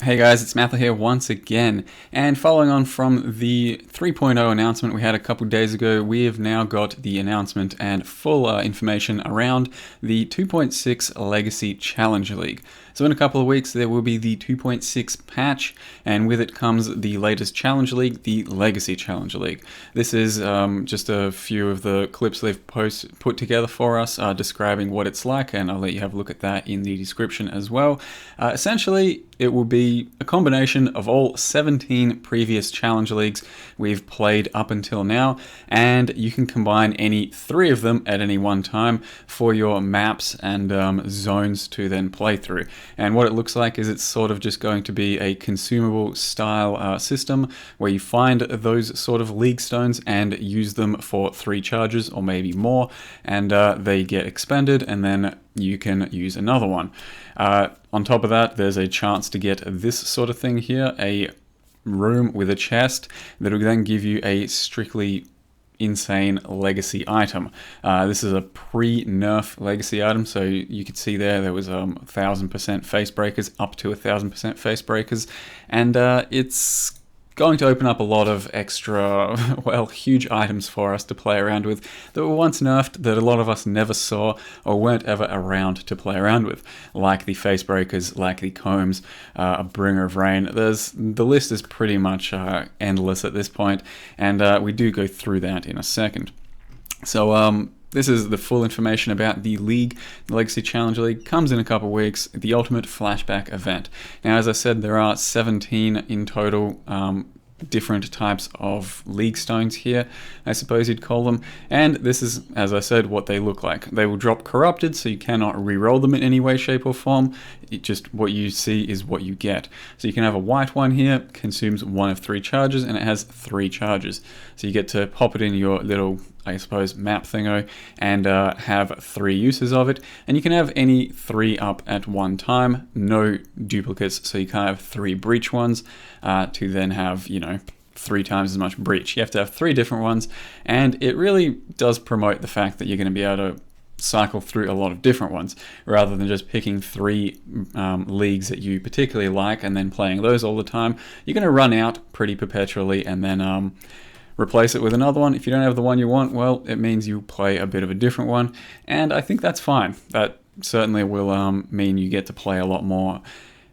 Hey guys, it's Mather here once again, and following on from the 3.0 announcement we had a couple days ago, we have now got the announcement and full information around the 2.6 Legacy Challenger League. So in a couple of weeks there will be the 2.6 patch, and with it comes the latest Challenger League, the Legacy Challenger League. This is just a few of the clips they've put together for us describing what it's like, and I'll let you have a look at that in the description as well. Essentially, it will be a combination of all 17 previous Challenger Leagues we've played up until now, and you can combine any 3 of them at any one time for your maps and zones to then play through. And what it looks like is it's sort of just going to be a consumable style system where you find those sort of league stones and use them for 3 charges or maybe more, and they get expended, and then you can use another one. On top of that, there's a chance to get this sort of thing here, a room with a chest that will then give you a strictly insane legacy item. This is a pre-nerf legacy item, so you could see there was 1000% face breakers, up to 1000% face breakers, and it's going to open up a lot of extra, well, huge items for us to play around with that were once nerfed that a lot of us never saw or weren't ever around to play around with, like the face breakers, like the combs, a bringer of rain. The list is pretty much endless at this point, and we do go through that in a second. So this is the full information about the league. The Legacy Challenger League comes in a couple of weeks, the ultimate flashback event. Now, as I said, there are 17 in total different types of league stones here, I suppose you'd call them. And this is, as I said, what they look like. They will drop corrupted, so you cannot re-roll them in any way, shape, or form. Just what you see is what you get. So you can have a white one here, consumes 1 of 3 charges, and it has 3 charges. So you get to pop it in your little, I suppose, map thingo, and have 3 uses of it. And you can have any 3 up at one time, no duplicates, so you can't have 3 breach ones to then have, 3 times as much breach. You have to have 3 different ones, and it really does promote the fact that you're going to be able to cycle through a lot of different ones rather than just picking 3 leagues that you particularly like and then playing those all the time. You're going to run out pretty perpetually and then replace it with another one. If you don't have the one you want, well, it means you play a bit of a different one, and I think that's fine. That certainly will mean you get to play a lot more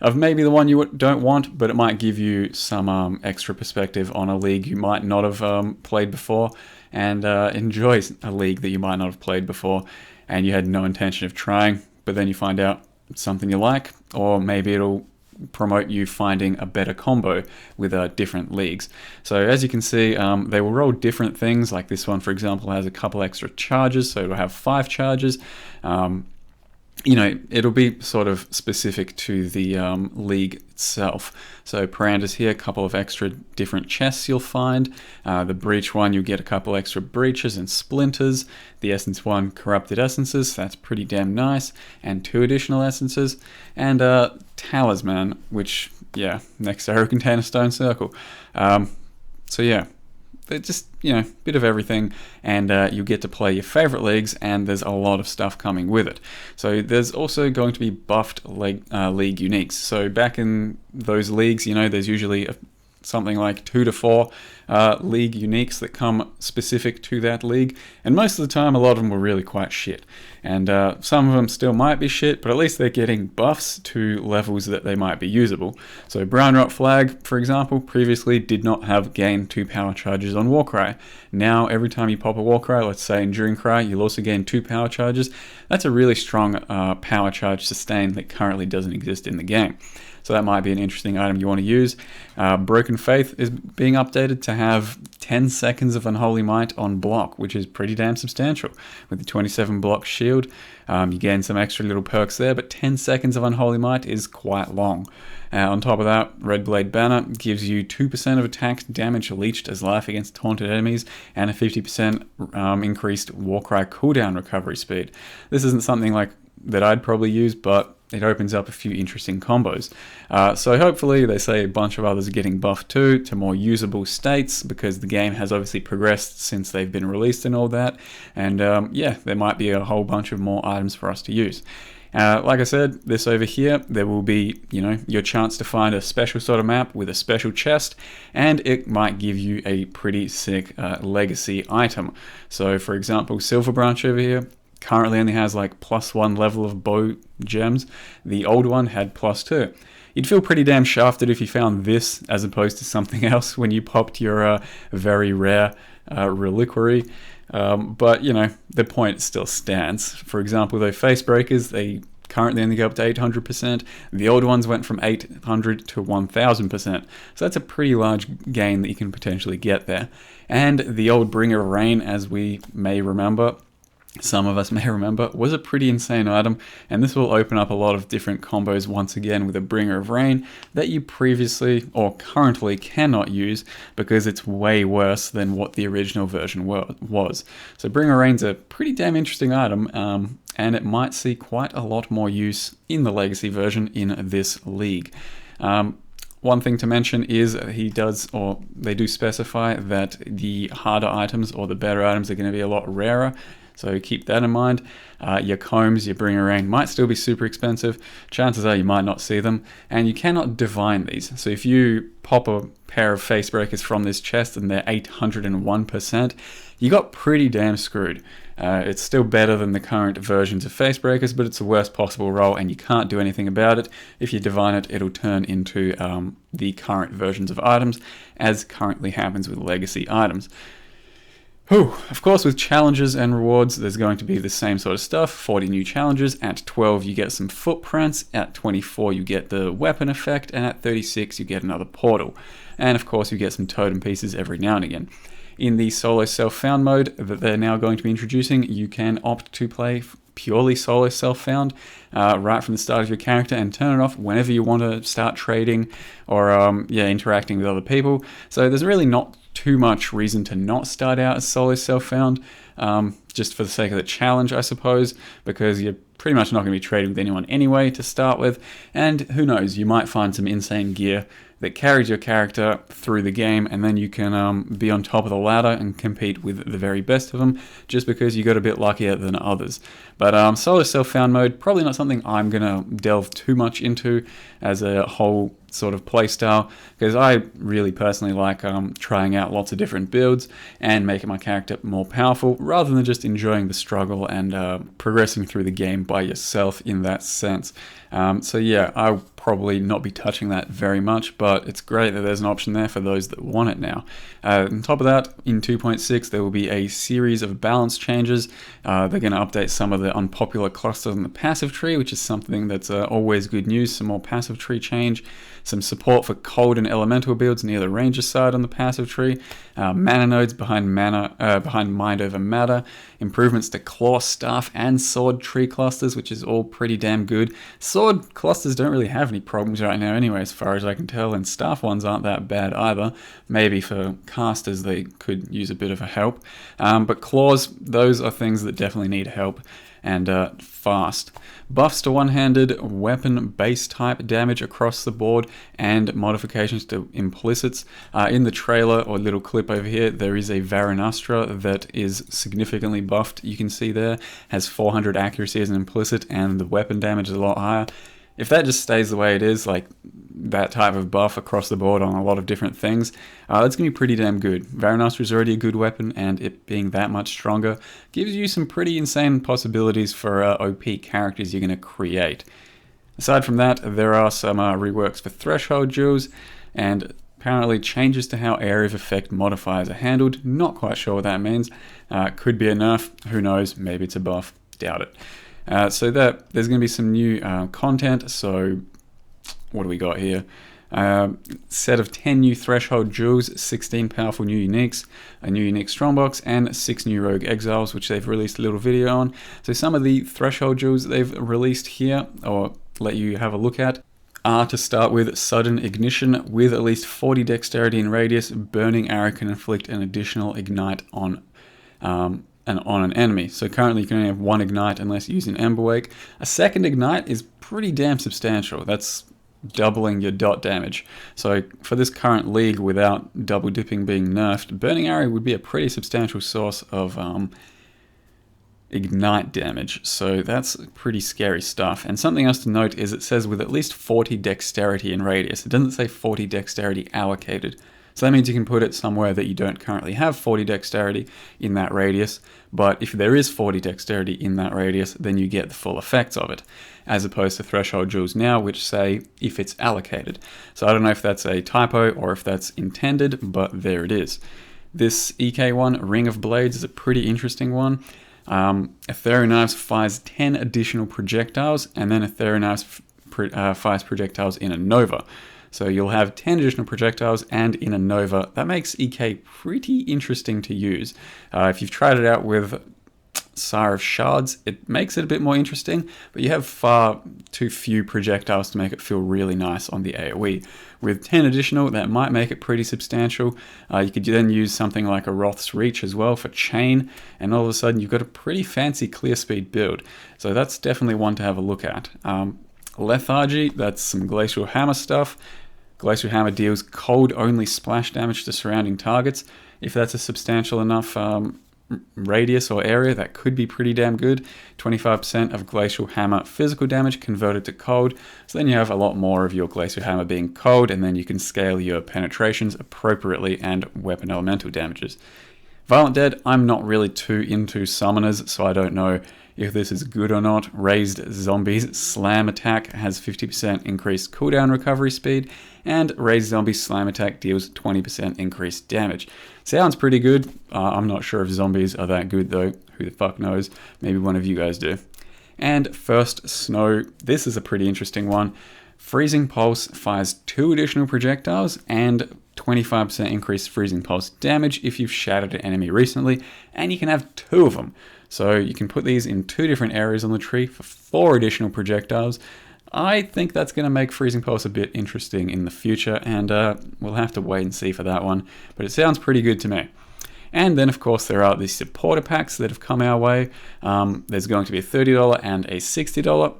of maybe the one you don't want, but it might give you some extra perspective on a league you might not have played before, and enjoy a league that you might not have played before and you had no intention of trying, but then you find out something you like, or maybe it'll promote you finding a better combo with different leagues. So as you can see, they will roll different things. Like this one, for example, has a couple extra charges, so it'll have 5 charges. It'll be sort of specific to the league itself. So Piranda's here, a couple of extra different chests you'll find. The breach one, you'll get a couple extra breaches and splinters. The essence one, corrupted essences, so that's pretty damn nice. And 2 additional essences. And talisman, which, yeah, next arrow contain a stone circle. So yeah. They're just, bit of everything, and you get to play your favorite leagues, and there's a lot of stuff coming with it. So there's also going to be buffed league uniques. So back in those leagues, there's usually something like 2 to 4 league uniques that come specific to that league, and most of the time a lot of them were really quite shit, and some of them still might be shit, but at least they're getting buffs to levels that they might be usable. So Brown Rot Flag, for example, previously did not have gain 2 power charges on Warcry. Now every time you pop a Warcry, let's say Enduring Cry, you'll also gain 2 power charges. That's a really strong power charge sustain that currently doesn't exist in the game. So that might be an interesting item you want to use. Broken Faith is being updated to have 10 seconds of Unholy Might on block, which is pretty damn substantial. With the 27 block shield, you gain some extra little perks there, but 10 seconds of Unholy Might is quite long. On top of that, Red Blade Banner gives you 2% of attack damage leached as life against taunted enemies, and a 50% increased Warcry cooldown recovery speed. This isn't something like that I'd probably use, but it opens up a few interesting combos. So hopefully they say a bunch of others are getting buffed too, to more usable states, because the game has obviously progressed since they've been released and all that. And yeah, there might be a whole bunch of more items for us to use. Like I said, this over here, there will be, your chance to find a special sort of map with a special chest, and it might give you a pretty sick legacy item. So for example, Silver Branch over here currently only has like +1 level of bow gems. The old one had +2. You'd feel pretty damn shafted if you found this as opposed to something else when you popped your very rare reliquary. But the point still stands. For example, though, face breakers, they currently only go up to 800%. The old ones went from 800 to 1000%. So that's a pretty large gain that you can potentially get there. And the old Bringer of Rain, as we may remember, some of us may remember, was a pretty insane item, and this will open up a lot of different combos once again with a Bringer of Rain that you previously or currently cannot use because it's way worse than what the original version was. So Bringer of Rain's a pretty damn interesting item, and it might see quite a lot more use in the Legacy version in this league. One thing to mention is they do specify that the harder items or the better items are going to be a lot rarer. So keep that in mind. Your combs, your Bringer Rain might still be super expensive. Chances are you might not see them. And you cannot divine these. So if you pop a pair of face breakers from this chest and they're 801%, you got pretty damn screwed. It's still better than the current versions of face breakers, but it's the worst possible roll and you can't do anything about it. If you divine it, it'll turn into the current versions of items, as currently happens with legacy items. Of course, with challenges and rewards, there's going to be the same sort of stuff. 40 new challenges. At 12, you get some footprints. At 24, you get the weapon effect. And at 36, you get another portal. And of course, you get some totem pieces every now and again. In the solo self-found mode that they're now going to be introducing, you can opt to play purely solo self-found right from the start of your character and turn it off whenever you want to start trading or interacting with other people. So there's really not too much reason to not start out as solo self-found, just for the sake of the challenge, I suppose, because you're pretty much not going to be trading with anyone anyway to start with, and who knows, you might find some insane gear that carries your character through the game, and then you can be on top of the ladder and compete with the very best of them, just because you got a bit luckier than others. But solo self-found mode, probably not something I'm going to delve too much into as a whole sort of playstyle, because I really personally like trying out lots of different builds and making my character more powerful, rather than just enjoying the struggle and progressing through the game by yourself in that sense. So yeah, I'll probably not be touching that very much, but it's great that there's an option there for those that want it now. On top of that, in 2.6 there will be a series of balance changes. They're going to update some of the unpopular clusters in the passive tree, which is something that's always good news. Some more passive tree change, some support for cold and elemental builds near the ranger side on the passive tree, mana nodes behind mind over matter, improvements to claw, staff, and sword tree clusters, which is all pretty damn good. Sword clusters don't really have any problems right now anyway, as far as I can tell, and staff ones aren't that bad either. Maybe for casters they could use a bit of a help, but claws, those are things that definitely need help, and fast. Buffs to one-handed weapon base type damage across the board, and modifications to implicits. In the trailer or little clip over here, there is a Varanastra that is significantly buffed. You can see there, has 400 accuracy as an implicit, and the weapon damage is a lot higher. If that just stays the way it is, like that type of buff across the board on a lot of different things, that's going to be pretty damn good. Varanastra is already a good weapon, and it being that much stronger gives you some pretty insane possibilities for OP characters you're going to create. Aside from that, there are some reworks for threshold jewels, and apparently changes to how area of effect modifiers are handled. Not quite sure what that means. Could be a nerf, who knows, maybe it's a buff, doubt it. So there's going to be some new content. So what do we got here? Set of 10 new threshold jewels, 16 powerful new uniques, a new unique strongbox, and 6 new rogue exiles, which they've released a little video on. So some of the threshold jewels they've released here, or let you have a look at, are to start with sudden ignition with at least 40 dexterity and radius. Burning arrow can inflict an additional ignite on an enemy. So currently you can only have one ignite unless you use an Ember Wake. A second ignite is pretty damn substantial. That's doubling your dot damage. So for this current league, without double dipping being nerfed, Burning Arrow would be a pretty substantial source of ignite damage, so that's pretty scary stuff. And something else to note is it says with at least 40 dexterity in radius. It doesn't say 40 dexterity allocated. So that means you can put it somewhere that you don't currently have 40 dexterity in that radius, but if there is 40 dexterity in that radius, then you get the full effects of it, as opposed to threshold jewels now, which say if it's allocated. So I don't know if that's a typo or if that's intended, but there it is. This EK1, Ring of Blades, is a pretty interesting one. Ethereal Knives fires 10 additional projectiles, and then Ethereal Knives fires projectiles in a Nova. So you'll have 10 additional projectiles and in a Nova. That makes EK pretty interesting to use. If you've tried it out with Sire of Shards, it makes it a bit more interesting, but you have far too few projectiles to make it feel really nice on the AoE. With 10 additional, that might make it pretty substantial. You could then use something like a Wrath's Reach as well for chain, and all of a sudden you've got a pretty fancy clear speed build. So that's definitely one to have a look at. Lethargy, that's some Glacial Hammer stuff. Glacial Hammer deals cold-only splash damage to surrounding targets. If that's a substantial enough radius or area, that could be pretty damn good. 25% of Glacial Hammer physical damage converted to cold. So then you have a lot more of your Glacial Hammer being cold, and then you can scale your penetrations appropriately and weapon elemental damages. Violent Dead, I'm not really too into summoners, so I don't know if this is good or not. Raised Zombies Slam Attack has 50% increased cooldown recovery speed, and Raised Zombies Slam Attack deals 20% increased damage. Sounds pretty good. I'm not sure if zombies are that good though. Who the fuck knows? Maybe one of you guys do. And First Snow, this is a pretty interesting one. Freezing Pulse fires 2 additional projectiles and 25% increased Freezing Pulse damage if you've shattered an enemy recently, and you can have 2 of them. So you can put these in 2 different areas on the tree for 4 additional projectiles. I think that's going to make Freezing Pulse a bit interesting in the future, and we'll have to wait and see for that one, but it sounds pretty good to me. And then, of course, there are the supporter packs that have come our way. There's going to be a $30 and a $60.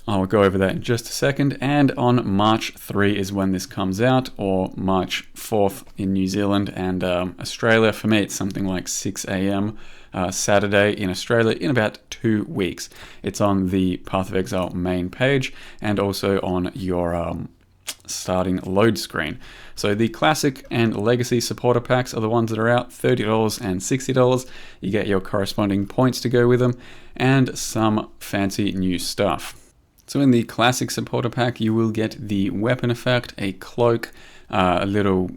I'll go over that in just a second. And on March 3 is when this comes out, or March 4th in New Zealand and Australia. For me, it's something like 6 a.m. Saturday in Australia in about 2 weeks. It's on the Path of Exile main page and also on your starting load screen. So the Classic and Legacy supporter packs are the ones that are out, $30 and $60. You get your corresponding points to go with them and some fancy new stuff. So in the Classic supporter pack, you will get the weapon effect, a cloak, a little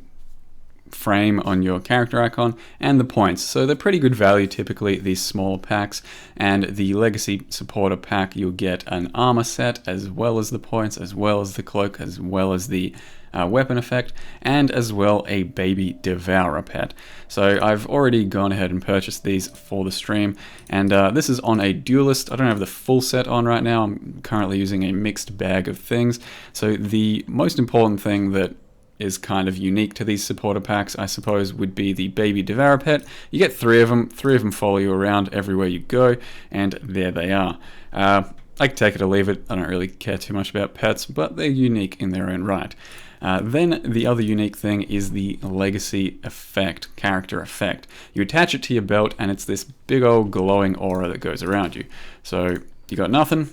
frame on your character icon, and the points. So they're pretty good value typically, these smaller packs. And the Legacy supporter pack, you'll get an armor set, as well as the points, as well as the cloak, as well as the weapon effect, and as well a Baby Devourer pet. So I've already gone ahead and purchased these for the stream, and this is on a Duelist. I don't have the full set on right now. I'm currently using a mixed bag of things. So the most important thing that is kind of unique to these supporter packs, I suppose, would be the Baby Devourer pet. You get 3 of them. 3 of them follow you around everywhere you go, and there they are. I can take it or leave it. I don't really care too much about pets, but they're unique in their own right. Then the other unique thing is the Legacy effect, character effect. You attach it to your belt, and it's this big old glowing aura that goes around you. So you got nothing,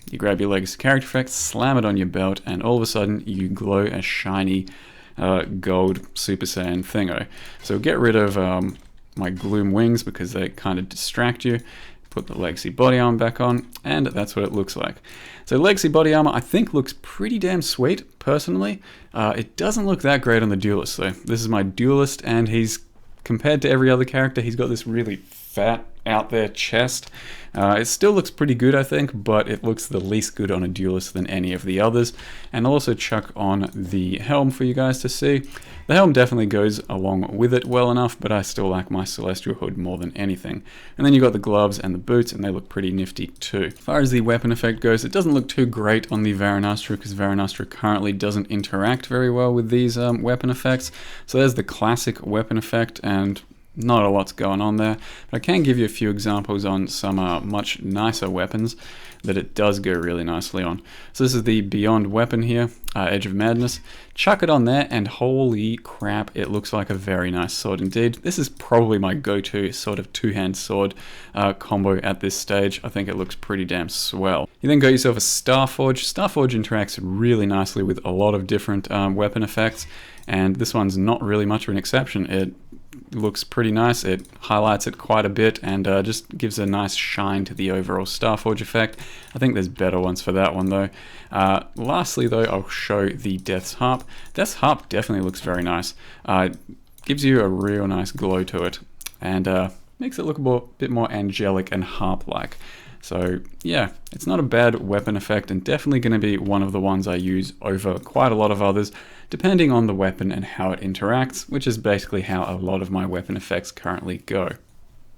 you grab your Legacy character effect, slam it on your belt, and all of a sudden you glow a shiny gold Super Saiyan thingo. So get rid of my Gloom wings because they kind of distract you. Put the Legacy body armor back on, and that's what it looks like. So Legacy body armor I think looks pretty damn sweet, personally. It doesn't look that great on the Duelist though. This is my Duelist, and he's, compared to every other character, he's got this really fat out there chest. It still looks pretty good, I think, but it looks the least good on a Duelist than any of the others. And I'll also chuck on the helm for you guys to see. The helm definitely goes along with it well enough, but I still like my Celestial Hood more than anything. And then you've got the gloves and the boots, and they look pretty nifty too. As far as the weapon effect goes, it doesn't look too great on the Varanastra, because Varanastra currently doesn't interact very well with these weapon effects. So there's the Classic weapon effect, and not a lot's going on there. But I can give you a few examples on some much nicer weapons that it does go really nicely on. So this is the Beyond weapon here, Edge of Madness. Chuck it on there and holy crap, it looks like a very nice sword indeed. This is probably my go-to sort of two-hand sword combo at this stage. I think it looks pretty damn swell. You then got yourself a Starforge. Starforge interacts really nicely with a lot of different weapon effects, and this one's not really much of an exception. It looks pretty nice. It highlights it quite a bit and just gives a nice shine to the overall Starforge effect. I think there's better ones for that one though. Lastly though, I'll show the Death's Harp. Death's Harp definitely looks very nice. Gives you a real nice glow to it and makes it look a bit more angelic and harp-like. So yeah, it's not a bad weapon effect and definitely going to be one of the ones I use over quite a lot of others, depending on the weapon and how it interacts, which is basically how a lot of my weapon effects currently go.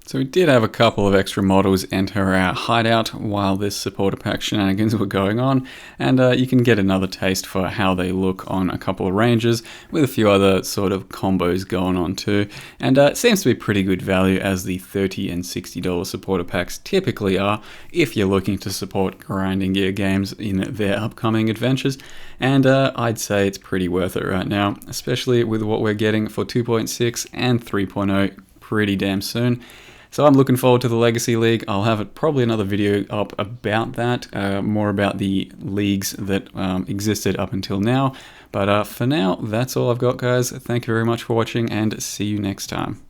So we did have a couple of extra models enter our hideout while this supporter pack shenanigans were going on, and you can get another taste for how they look on a couple of ranges with a few other sort of combos going on too, and it seems to be pretty good value as the $30 and $60 supporter packs typically are if you're looking to support grinding gear games in their upcoming adventures, and I'd say it's pretty worth it right now, especially with what we're getting for 2.6 and 3.0 pretty damn soon. So I'm looking forward to the Legacy League. I'll have probably another video up about that, more about the leagues that existed up until now. But for now, that's all I've got, guys. Thank you very much for watching and see you next time.